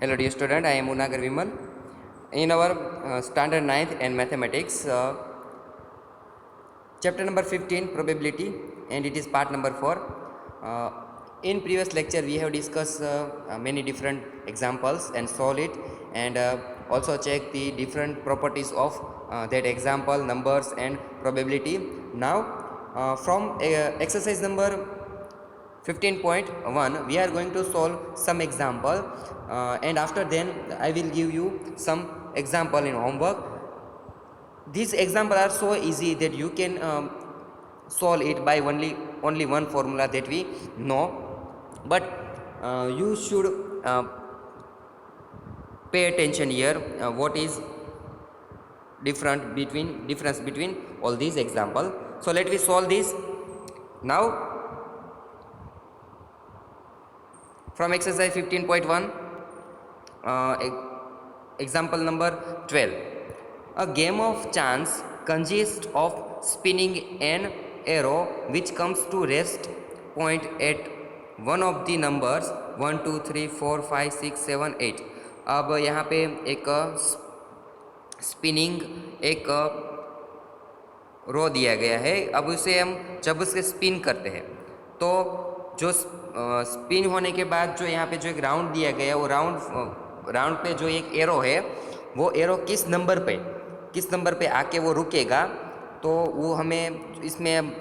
Hello dear student, I am Unagar Vimal. In our standard 9th and mathematics, chapter number 15 probability, and it is part number 4. In previous lecture we have discussed many different examples and solve it, and also check the different properties of that example, numbers and probability. Now from exercise number 15.1 we are going to solve some example, and after then I will give you some example in homework. These examples are so easy that you can solve it by only one formula that we know, but you should pay attention here what is difference between all these example. So let me solve this now. From exercise 15.1, example number 12. A game of chance consists of spinning an arrow which comes to rest point at one of the numbers 1 2 3 4 5 6 7 8. अब यहाँ पे एक spinning एक रो दिया गया है। अब उसे हम जब उसके स्पिन करते हैं तो जो स्पिन होने के बाद जो यहाँ पे जो एक राउंड दिया गया है वो राउंड पे जो एक एरो है वो एरो किस नंबर पे आके वो रुकेगा, तो वो हमें इसमें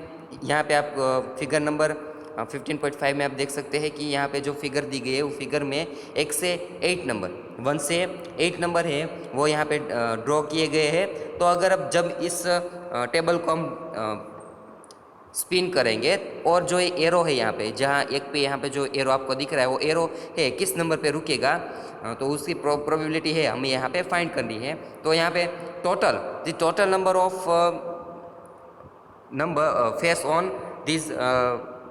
यहाँ पे आप फिगर नंबर 15.5 में आप देख सकते हैं कि यहाँ पे जो फिगर दी गई है वो फिगर में 1 से 8 नंबर 1 से 8 नंबर है वो यहाँ पे ड्रॉ किए गए हैं। तो अगर अब जब इस टेबल को हम स्पिन करेंगे और जो ये एरो है यहाँ पे, जहाँ एक पे यहाँ पे जो एरो आपको दिख रहा है वो एरो है किस नंबर पे रुकेगा, तो उसकी प्रोबेबिलिटी है हमें यहाँ पे फाइंड करनी है। तो यहाँ पे total number of face on this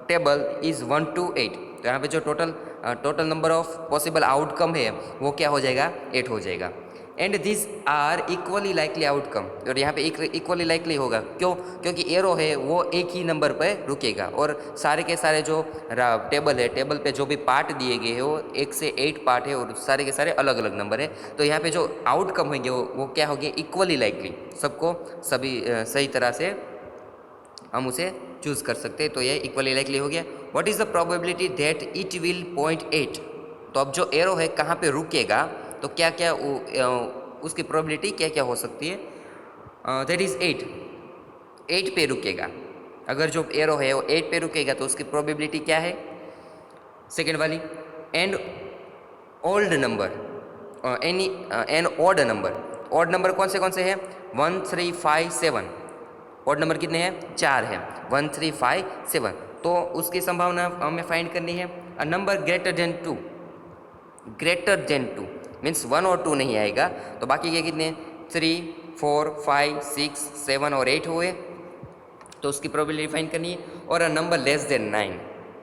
table is 1 to 8। तो यहाँ पे जो total number of possible outcome है वो क्या हो जाएगा, 8 हो जाएगा। And this are equally likely outcome, और यहाँ पे इक्वली लाइकली होगा क्योंकि एरो है वो एक ही नंबर पर रुकेगा और सारे के सारे जो टेबल पे जो भी पार्ट दिए गए हैं वो 1 से 8 पार्ट है और सारे के सारे अलग अलग नंबर है। तो यहाँ पे जो आउटकम होंगे वो क्या होंगे, इक्वली लाइकली, सबको सही तरह से हम उसे चूज़ कर सकते हैं। तो ये इक्वली लाइकली हो गया। What is the probability that it will point 8। तो अब जो एरो है कहाँ पे रुकेगा, तो क्या क्या उसकी प्रोबेबिलिटी क्या क्या हो सकती है, दैट इज़ 8 पे रुकेगा। अगर जो एरो है वो 8 पे रुकेगा तो उसकी प्रोबेबिलिटी क्या है, सेकेंड वाली। And old number an odd number कौन से हैं, 1 3 5 7। ऑड नंबर कितने हैं, 4 हैं, 1 3 5 7। तो उसकी संभावना हमें फाइंड करनी है। अ नंबर ग्रेटर देन 2 मीन्स 1 और 2 नहीं आएगा, तो बाकी के कितने 3 4 5 6 7 और 8 हुए, तो उसकी प्रोबेबिलिटी फाइंड करनी है। और अ नंबर लेस देन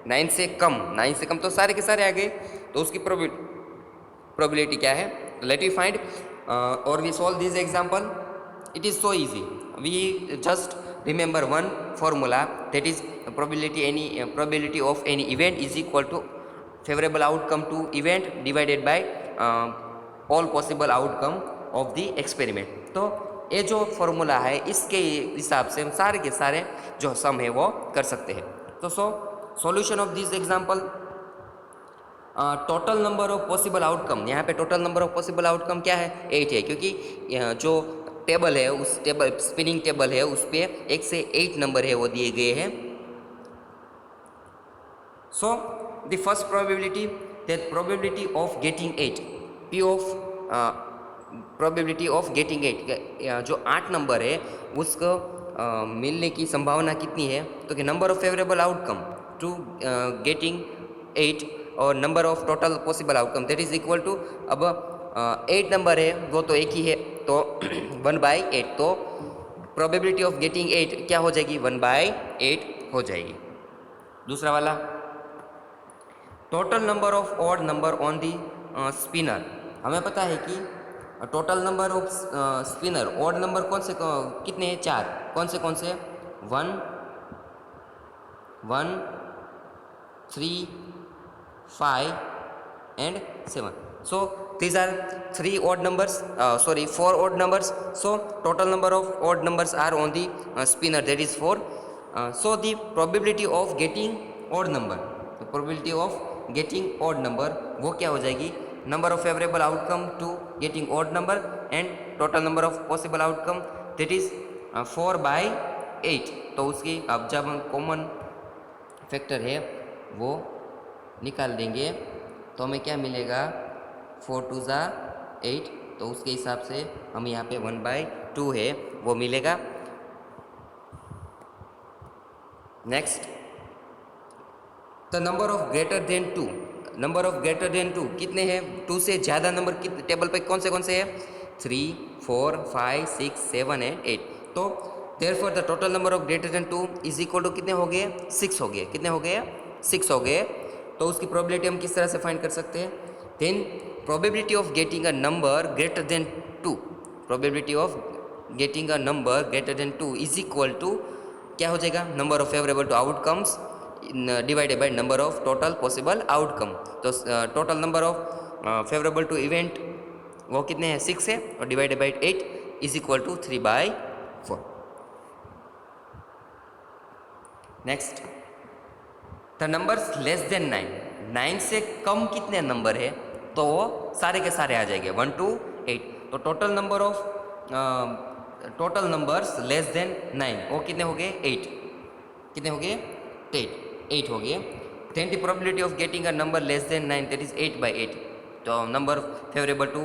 9 से कम तो सारे के सारे आ गए, तो उसकी प्रोबेबिलिटी क्या है, लेट यू फाइंड और we solve this example. It is so easy. We just remember one formula, that is probability of any event is equal to favorable outcome to event divided by all possible outcome of the experiment। तो ये जो formula है इसके हिसाब से हम सारे के सारे जो सम है वो कर सकते हैं। तो solution of this example, total number of possible outcome, यहाँ पे total number of possible outcome क्या है, 8 है, क्योंकि जो टेबल है उस स्पिनिंग टेबल है उस पर 1 से 8 नंबर है वो दिए गए हैं। So the first probability, that probability of getting 8, P of probability of getting 8, जो 8 नंबर है उसको मिलने की संभावना कितनी है, तो कि number of favourable outcome to getting 8 और number of total possible outcome that is equal to, अब 8 नंबर है वो तो एक ही है तो 1/8, तो प्रोबेबिलिटी ऑफ गेटिंग 8 क्या हो जाएगी, 1/8 हो जाएगी। दूसरा वाला, total number of odd number on the spinner, हमें पता है कि total number off spinner odd number कितने हैं, 4, कौन से 1 1 3 5 and 7। So these are three odd numbers, sorry, four odd numbers. So total number of odd numbers are on the spinner, that is 4. So the probability of getting odd number, the probability of getting odd number वो क्या हो जाएगी, number of favorable outcome to getting odd number and total number of possible outcome, that is 4/8. तो उसकी अब जब हम common factor है वो निकाल देंगे तो हमें क्या मिलेगा, 4 2 ज़ा 8, तो उसके हिसाब से हम यहाँ पे 1/2 है वो मिलेगा। Next, the number of greater than 2, number of greater than 2 कितने हैं, 2 से ज़्यादा नंबर कितने टेबल पे कौन से हैं, 3 4 5 6 7 एंड 8। तो therefore the total number of greater than 2 is equal to कितने हो गए, 6 हो गए, कितने हो गए, 6 हो गए। तो उसकी प्रोबेबिलिटी हम किस तरह से फाइंड कर सकते हैं, then probability of getting a number greater than 2, probability of getting a number greater than 2 is equal to क्या हो जाएगा, number of favourable to outcomes divided by number of total possible outcome. तो total number of favourable to event वो कितने हैं, 6 है, और divided by 8 is equal to 3/4। Next, the numbers less than 9, 9 से कम कितने नंबर है, तो वो सारे के सारे आ जाएंगे 1 to 8। तो total number of total numbers less than 9 वो कितने हो गए, 8, कितने हो गए, 8 हो गए। Then the probability of getting a number less than 9, that is 8/8। तो number favourable to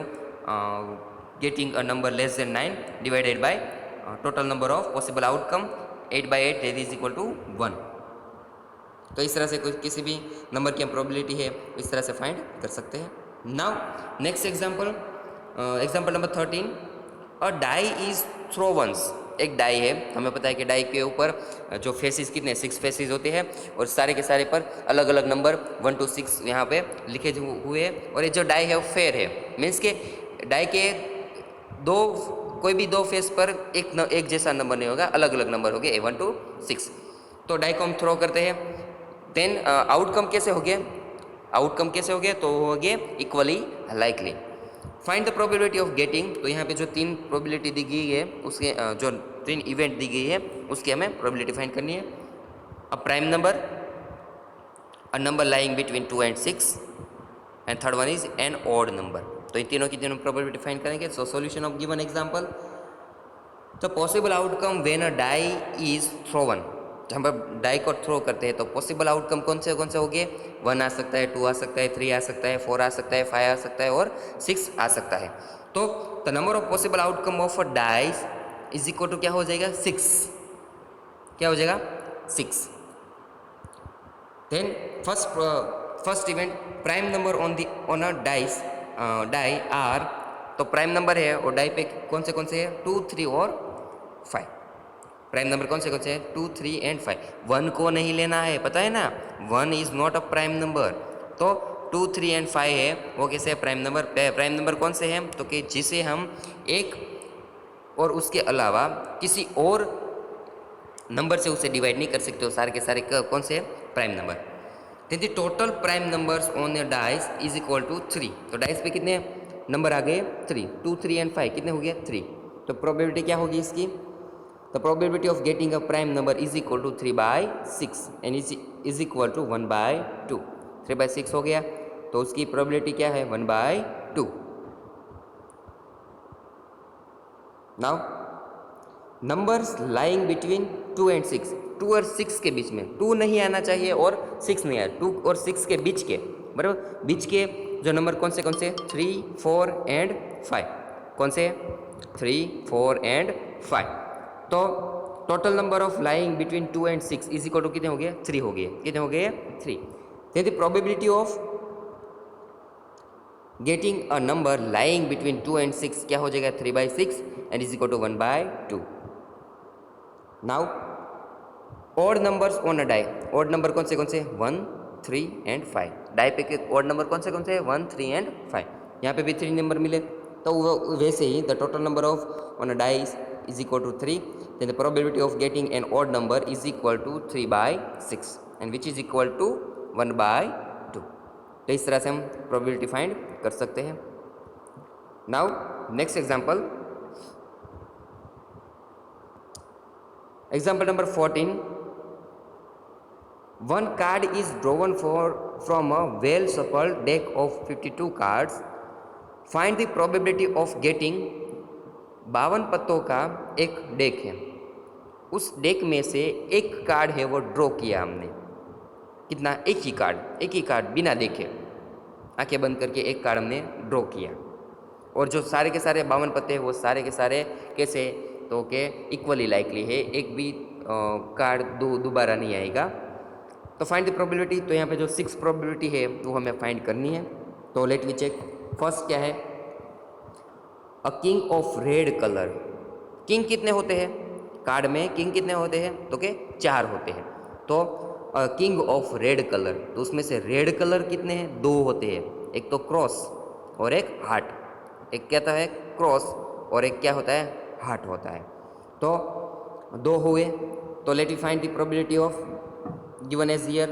getting a number less than 9 divided by total number of possible outcome 8/8 that is equal to 1। तो इस तरह से कोई किसी भी नंबर की हम प्रोबेबिलिटी है इस तरह से फाइंड कर सकते हैं। Now next example, example number 13, a die is throw once. एक डाई है, हमें पता है कि डाई के ऊपर जो फेसिस कितने 6 फेसिस होते हैं और सारे के सारे पर अलग अलग नंबर 1 to 6 यहाँ पे लिखे हुए हैं। और ये जो डाई है वो फेयर है, मीन्स के डाई के कोई भी दो फेस पर एक जैसा नंबर नहीं होगा, अलग अलग नंबर होंगे 1 to 6। तो डाई को हम थ्रो करते हैं, देन आउटकम कैसे हो गए, आउटकम कैसे हो गए, तो हो गए equally likely. Find the probability of getting, तो यहाँ पे जो 3 प्रोबेबिलिटी दी गई है उसके जो 3 इवेंट दी गई है उसकी हमें प्रोबेबिलिटी फाइंड करनी है। A prime number, a number lying between 2 and 6 and third one is an odd number. तो इन तीनों की तीनों प्रोबेबिलिटी फाइंड करेंगे। So solution of given example, the possible outcome when a die is thrown, जहाँ पर डाई को throw करते हैं तो पॉसिबल आउटकम कौन से हो गए, 1 आ सकता है, 2 आ सकता है, 3 आ सकता है, 4 आ सकता है, 5 आ सकता है और 6 आ सकता है। तो the number of possible outcome of a dice is equal to क्या हो जाएगा, 6, क्या हो जाएगा 6। Then first event, prime number on a die are, तो प्राइम नंबर है और डाई पे कौन से है, 2 3 और 5। प्राइम नंबर कौन से हैं, 2 3 एंड 5। 1 को नहीं लेना है, पता है ना, 1 is not a prime number. तो 2 3 एंड 5 है वो कैसे है, प्राइम नंबर। प्राइम नंबर कौन से हैं, तो कि जिसे हम एक और उसके अलावा किसी और नंबर से उसे डिवाइड नहीं कर सकते हो, सारे के सारे कौन से prime number. Then the total prime numbers on the dice is equal to 3। तो डाइस पे कितने नंबर आ गए, 3, 2 3 एंड 5 कितने हो गए, 3। तो प्रोबेबिलिटी क्या होगी इसकी, the probability of getting a prime number is equal to 3/6 and is equal to 1/2। 3/6 हो गया तो उसकी probability क्या है, 1/2। now numbers lying between 2 and 6, 2 और 6 के बीच में, 2 नहीं आना चाहिए और 6 नहीं आया, 2 और 6 के बीच के, बराबर, बीच के जो नंबर कौन से 3 4 एंड 5, कौन से 3 4 एंड 5। तो total number of lying between 2 and 6 is equal to कितने हो गए, 3 हो गए, कितने हो गए, 3। Then the probability of getting a number lying between 2 and 6 क्या हो जाएगा, 3/6 and is equal to 1/2। Now odd numbers on a die, odd number कौन से 1 3 एंड 5। डाई पे ऑड नंबर कौन से 1 3 एंड 5। यहाँ पे भी 3 नंबर मिले, तो वैसे ही the total number of on a die is equal to 3, then the probability of getting an odd number is equal to 3/6 and which is equal to 1/2। तो इस तरह से हम probability find कर सकते हैं। Now next example, example number 14. One card is drawn from a well shuffled deck of 52 cards. Find the probability of getting 52 पत्तों का एक डेक है, उस डेक में से एक कार्ड है वो ड्रॉ किया हमने, कितना, एक ही कार्ड बिना देखे आंखें बंद करके एक कार्ड हमने ड्रॉ किया, और जो सारे के सारे 52 पत्ते हैं वो सारे के सारे कैसे, तो के इक्वली लाइकली है, एक भी कार्ड दोबारा नहीं आएगा। तो फाइंड द प्रोबेबिलिटी, तो यहाँ पे जो 6 प्रोबेबिलिटी है वो हमें फाइंड करनी है। तो लेट वी चेक। फर्स्ट क्या है, अ king of red colour. King कितने होते हैं कार्ड में, किंग कितने होते हैं, तो के 4 होते हैं। तो किंग ऑफ रेड कलर, तो उसमें से रेड कलर कितने हैं, 2 होते हैं, एक तो क्रॉस और एक हार्ट। एक क्या होता है क्रॉस और एक क्या होता है हार्ट होता है। तो 2 हुए। तो let we find the probability of given as here.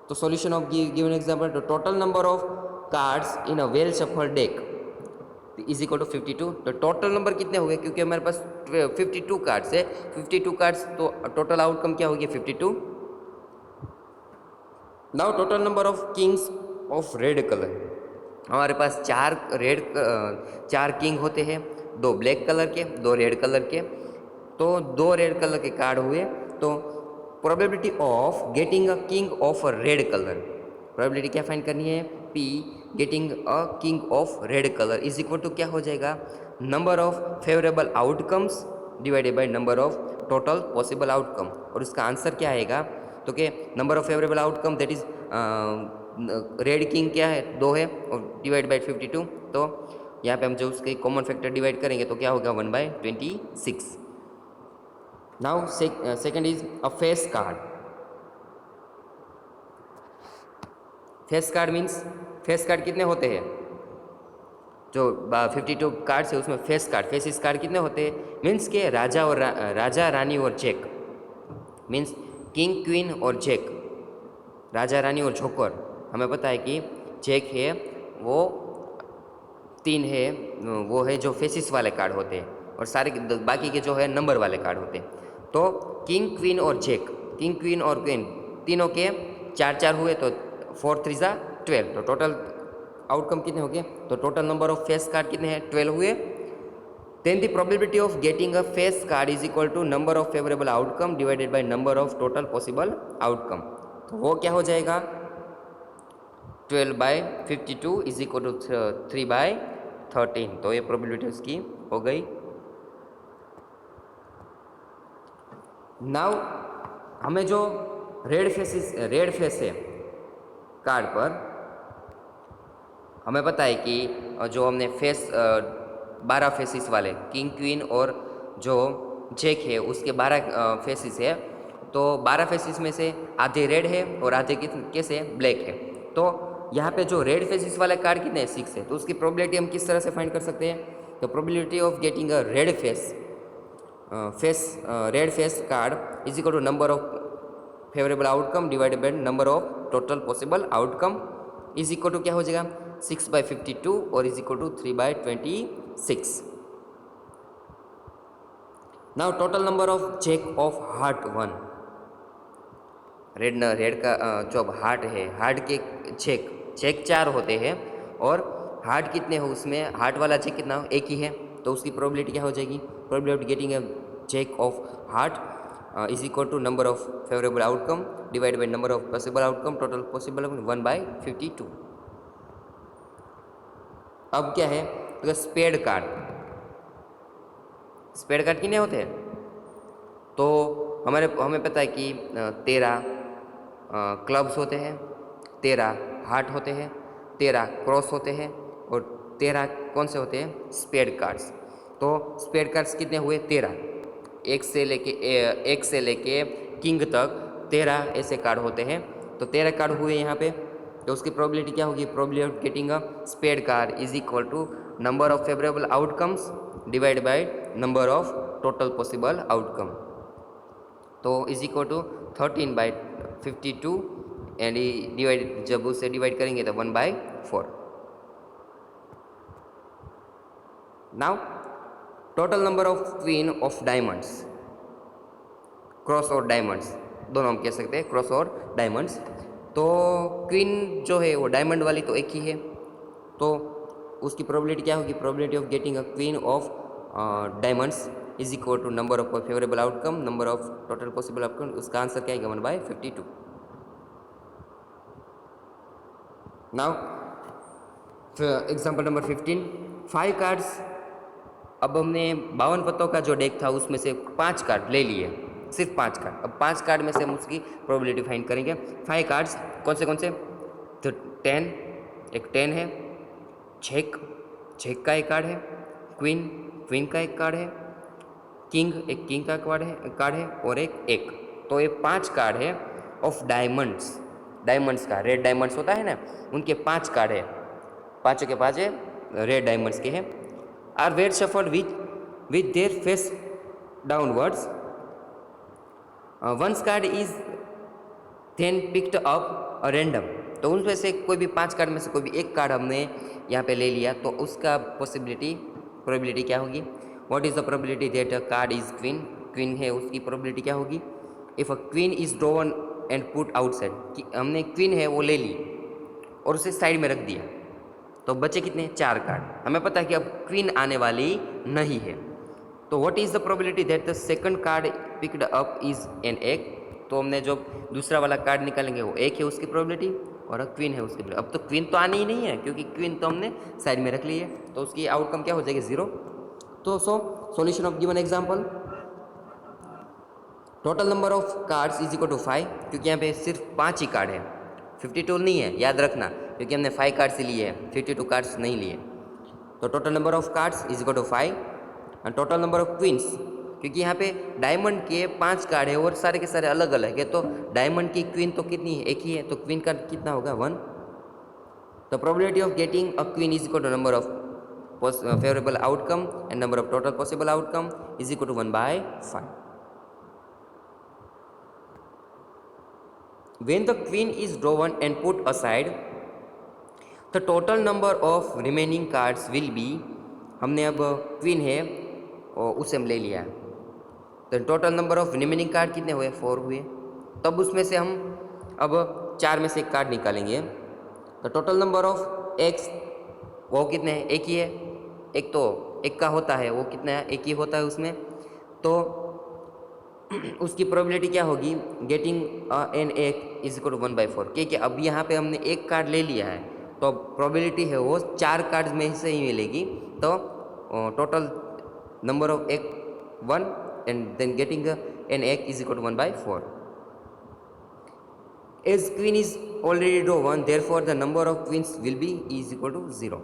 तो solution of given example, the total number of cards in a well shuffled deck is equal to 52। तो टोटल नंबर कितने हो गए, क्योंकि हमारे पास 52 कार्ड्स है, 52 कार्ड्स, तो टोटल आउटकम क्या हो गया 52। Now total number of Kings of red colour, हमारे पास 4 किंग होते हैं, 2 ब्लैक कलर के, 2 रेड कलर के। तो 2 रेड कलर के कार्ड हुए, तो probability of getting a king of a red colour, probability क्या फाइंड करनी है, P getting a king of red colour is equal to क्या हो जाएगा, number of favourable outcomes divided by number of total possible outcome. और इसका answer क्या आएगा, तो क्या number of favourable outcome that is red king क्या है 2 है, और डिवाइड बाई 52। तो यहाँ पे हम जो उसके कॉमन फैक्टर डिवाइड करेंगे तो क्या होगा 1/26। Now second is a face card. Face card means, face card कितने होते हैं, जो 52 कार्ड्स है उसमें फेस कार्ड कितने होते हैं, मीन्स के राजा और राजा रानी और जैक, मीन्स किंग क्वीन और जैक, राजा रानी और जोकर। हमें पता है कि जैक है वो 3 है, वो है जो फेसिस वाले कार्ड होते हैं, और सारे बाकी के जो है नंबर वाले कार्ड होते हैं। तो किंग क्वीन और जैक, किंग क्वीन और क्वीन तीनों के 4 हुए, तो 4 3 जा 12, तो टोटल आउटकम कितने हो गए, तो total number of face card कितने हैं 12 हुए। Then the probability of getting a face card is equal to number of favourable outcome divided by number of total possible outcome. तो वो क्या हो जाएगा, 12/52 इज इक्वल टू 3/13। तो ये प्रोबेबिलिटी उसकी हो गई। नाउ हमें जो रेड फेस है कार्ड पर, हमें पता है कि जो हमने फेस 12 फेसिस वाले किंग क्वीन और जो जैक है उसके 12 फेसिस है, तो 12 फेसिस में से आधे रेड है और आधे कैसे ब्लैक है। तो यहाँ पे जो रेड फेसिस वाले कार्ड कितने हैं 6 है, तो उसकी प्रोबेबिलिटी हम किस तरह से फाइंड कर सकते हैं, तो probability of getting a red face card is equal to number of favourable outcome divided by number of total possible outcome is equal to क्या हो जाएगा 6/52 और is equal to 3/26। Now total number of jack of heart 1, red का जो heart है, heart के check 4 होते हैं, और हार्ट कितने हो उसमें, हार्ट वाला चेक कितना हो, एक ही है, तो उसकी प्रोबेबिलिटी क्या हो जाएगी, probability getting a jack of heart is equal to number of favourable outcome divide by number of possible outcome, total possible 1/52। अब क्या है, तो स्पेड कार्ड कितने होते हैं, तो हमें पता है कि 13 क्लब्स होते हैं, 13 हार्ट होते हैं, 13 क्रॉस होते हैं, और 13 कौन से होते हैं स्पेड कार्ड्स। तो स्पेड कार्ड्स कितने हुए 13, एक से लेके किंग तक 13 ऐसे कार्ड होते हैं। तो 13 कार्ड हुए यहाँ पे, तो उसकी प्रोबेबिलिटी क्या होगी, probability of getting a spade card is equal to number of favourable outcomes divide by number of total possible outcome. तो is equal to 13/52 and divide, जब उसे डिवाइड करेंगे तो 1/4। Now total number of queen of diamonds, cross और diamonds दोनों हम कह सकते हैं, क्रॉस और डायमंड्स। तो क्वीन जो है वो डायमंड वाली तो एक ही है, तो उसकी प्रोबेबिलिटी क्या होगी, probability of getting a queen of diamonds is equal to number of favourable outcome, number of total possible outcome. उसका आंसर क्या है, 1/52। Now example number 15, 5 cards. अब हमने 52 पत्तों का जो डेक था उसमें से 5 कार्ड ले लिए, सिर्फ 5 कार्ड। अब 5 कार्ड में से हम उसकी प्रोबेबिलिटी फाइंड करेंगे। 5 कार्ड्स कौन से, तो 10, एक 10 है, छेक का एक कार्ड है, क्वीन का एक कार्ड है, एक किंग का कार्ड है और एक। तो ये 5 कार्ड है ऑफ डायमंड्स का, रेड डायमंड्स होता है ना, उनके 5 कार्ड है, पाँचों के 5 रेड डायमंड्स के हैं। Are were shuffled with their face downwards, once card is then picked up a random. तो उनमें से कोई भी 5 कार्ड में से कोई भी एक कार्ड हमने यहाँ पे ले लिया, तो उसका प्रोबेबिलिटी क्या होगी, what is the probability that a card is queen है, उसकी प्रोबेबिलिटी क्या होगी। If a queen is drawn and put outside, कि हमने क्वीन है वो ले ली और उसे साइड में रख दिया, तो बचे कितने, 4 कार्ड। हमें पता है कि अब क्वीन आने वाली नहीं है, तो what is the probability that the second card picked up is an egg. तो हमने जो दूसरा वाला कार्ड निकालेंगे वो एक है उसकी प्रोबेबिलिटी, और अब क्वीन है उसकी प्रोबेबिलिटी। अब तो क्वीन तो आनी ही नहीं है क्योंकि क्वीन तो हमने साइड में रख ली है, तो उसकी आउटकम क्या हो जाएगी, 0। तो solution of given example, total number of cards is equal to 5, क्योंकि यहाँ पे सिर्फ 5 ही कार्ड है, 52 नहीं है, याद रखना, क्योंकि हमने 5 कार्ड्स ही लिए हैं, 52 कार्ड्स नहीं लिए। तो total number of cards is equal to 5 and total number of queens, क्योंकि यहाँ पे डायमंड के 5 कार्ड है और सारे के सारे अलग अलग है, तो डायमंड की क्वीन तो कितनी है, एक ही है, तो क्वीन का कितना होगा, 1। The probability of getting a queen is equal to number of favourable outcome and number of total possible outcome is equal to 1/5। When the queen is drawn and put aside, the total number of remaining cards will be, हमने अब queen है और उसे हम ले लिया है, तो total number of remaining card कितने हुए, 4 हुए। तब उसमें से हम अब 4 में से एक कार्ड निकालेंगे, तो टोटल नंबर ऑफ एक्स वो कितने हैं, एक ही है, एक तो एक का होता है, वो कितना है, एक ही होता है उसमें, तो उसकी प्रोबेबिलिटी क्या होगी, getting an ace is equal to 1/4, क्योंकि अब यहाँ पे हमने एक कार्ड ले लिया है, तो प्रोबेबिलिटी है वो 4 कार्ड में से ही मिलेगी, तो total number of ace 1 and then getting an ace is equal to 1/4। As queen is already drawn therefore the number of queens will be is equal to 0।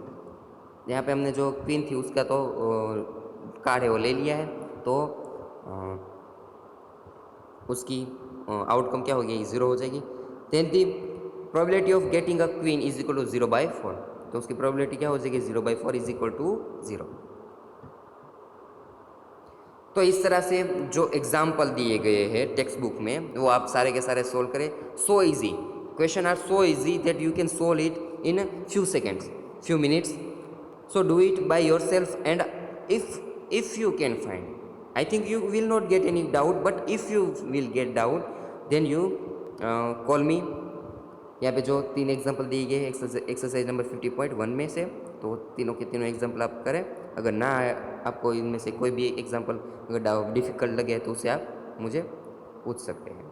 यहाँ पे हमने जो क्वीन थी उसका तो कार्ड है वो ले लिया है, तो उसकी आउटकम क्या हो गई, 0 हो जाएगी। Then the probability of getting a queen is equal to 0/4, तो उसकी प्रोबेबिलिटी क्या हो जाएगी, 0/4 इज इक्वल टू 0। तो इस तरह से जो एग्जाम्पल दिए गए हैं टेक्स्ट बुक में वो आप सारे के सारे सोल्व करें। So easy question are so easy that you can solve it in few seconds, few minutes. So do it by yourself, and if you can find, I think you will not get any doubt, but if you will get doubt then you call me। यहाँ पे जो 3 example दिए गए हैं exercise number 50.1 में से, तो तीनों के तीनों एग्जाम्पल आप करें। अगर ना आपको इनमें से कोई भी एग्जाम्पल अगर डिफ़िकल्ट लगे तो उसे आप मुझे पूछ सकते हैं।